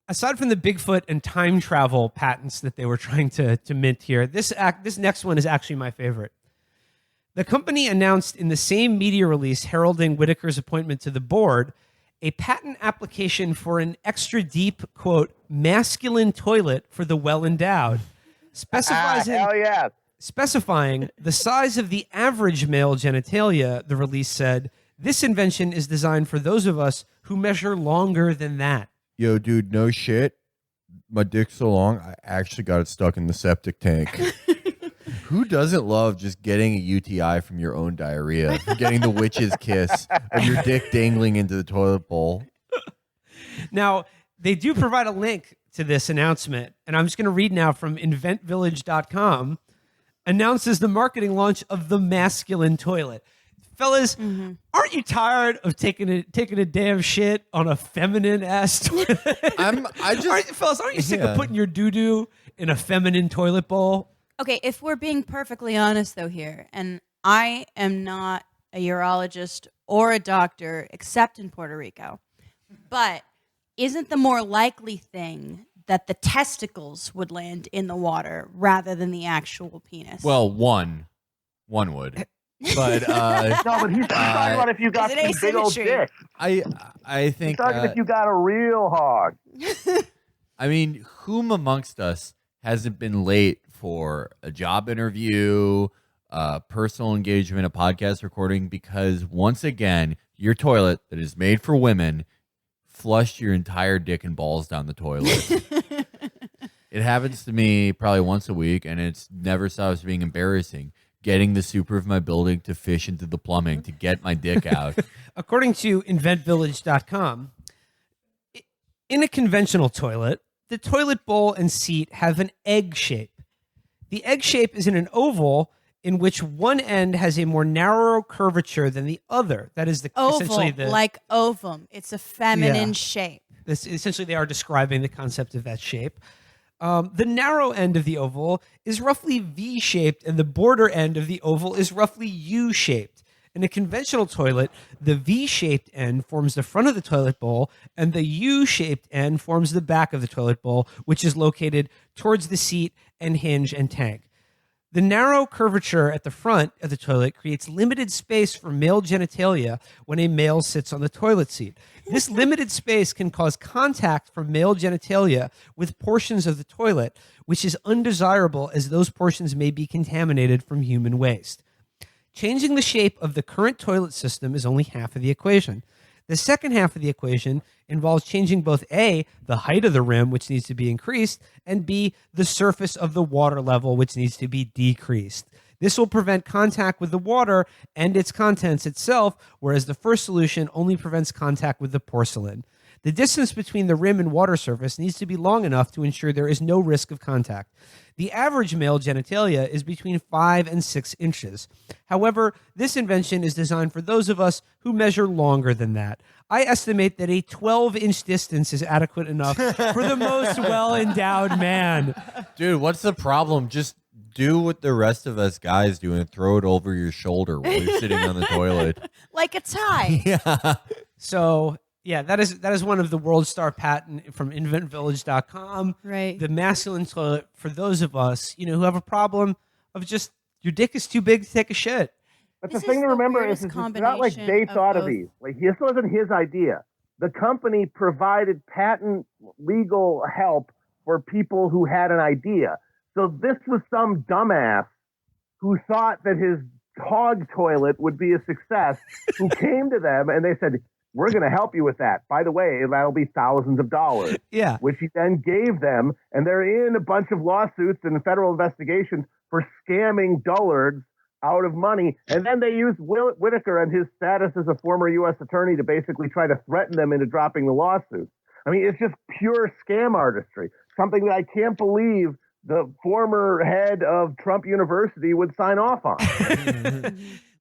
aside from the Bigfoot and time travel patents that they were trying to mint here, this next one is actually my favorite. The company announced in the same media release heralding Whitaker's appointment to the board a patent application for an extra deep, quote, masculine toilet for the well-endowed, Hell yeah. specifying the size of the average male genitalia. The release said, this invention is designed for those of us who measure longer than that. Yo, dude, no shit. My dick's so long, I actually got it stuck in the septic tank. Who doesn't love just getting a UTI from your own diarrhea? Getting the witch's kiss of your dick dangling into the toilet bowl. Now, they do provide a link to this announcement, and I'm just going to read now from inventvillage.com. Announces the marketing launch of the masculine toilet. Fellas, aren't you tired of taking a damn shit on a feminine ass toilet? Aren't you sick of putting your doo-doo in a feminine toilet bowl? Okay, if we're being perfectly honest, though, here, and I am not a urologist or a doctor, except in Puerto Rico, but isn't the more likely thing that the testicles would land in the water rather than the actual penis? Well, one would. But no, but he's talking about if you got some big old dick. I think he's talking if you got a real hog. I mean, whom amongst us hasn't been late for a job interview, personal engagement, a podcast recording, because once again, your toilet that is made for women flushed your entire dick and balls down the toilet. It happens to me probably once a week, and it's never stops being embarrassing. Getting the super of my building to fish into the plumbing to get my dick out. According to inventvillage.com, in a conventional toilet, the toilet bowl and seat have an egg shape. The egg shape is in an oval in which one end has a more narrow curvature than the other. That is essentially like ovum. It's a feminine shape. Essentially, they are describing the concept of that shape. The narrow end of the oval is roughly V-shaped, and the border end of the oval is roughly U-shaped. In a conventional toilet, the V-shaped end forms the front of the toilet bowl, and the U-shaped end forms the back of the toilet bowl, which is located towards the seat and hinge and tank. The narrow curvature at the front of the toilet creates limited space for male genitalia when a male sits on the toilet seat. This limited space can cause contact from male genitalia with portions of the toilet, which is undesirable as those portions may be contaminated from human waste. Changing the shape of the current toilet system is only half of the equation. The second half of the equation involves changing both A, the height of the rim, which needs to be increased, and B, the surface of the water level, which needs to be decreased. This will prevent contact with the water and its contents itself, whereas the first solution only prevents contact with the porcelain. The distance between the rim and water surface needs to be long enough to ensure there is no risk of contact. The average male genitalia is between 5 and 6 inches. However, this invention is designed for those of us who measure longer than that. I estimate that a 12-inch distance is adequate enough for the most well-endowed man. Dude, what's the problem? Just do what the rest of us guys do and throw it over your shoulder while you're sitting on the toilet. Like a tie. Yeah. So, yeah, that is one of the World Star patent from inventvillage.com. Right. The masculine toilet for those of us, who have a problem of just your dick is too big to take a shit. But the thing to remember is it's not like they thought of these. Like, this wasn't his idea. The company provided patent legal help for people who had an idea. So this was some dumbass who thought that his hog toilet would be a success, who came to them and they said, we're going to help you with that. By the way, that'll be thousands of dollars. Yeah. Which he then gave them, and they're in a bunch of lawsuits and federal investigations for scamming dullards out of money. And then they used Whitaker and his status as a former U.S. attorney to basically try to threaten them into dropping the lawsuit. I mean, it's just pure scam artistry. Something that I can't believe the former head of Trump University would sign off on.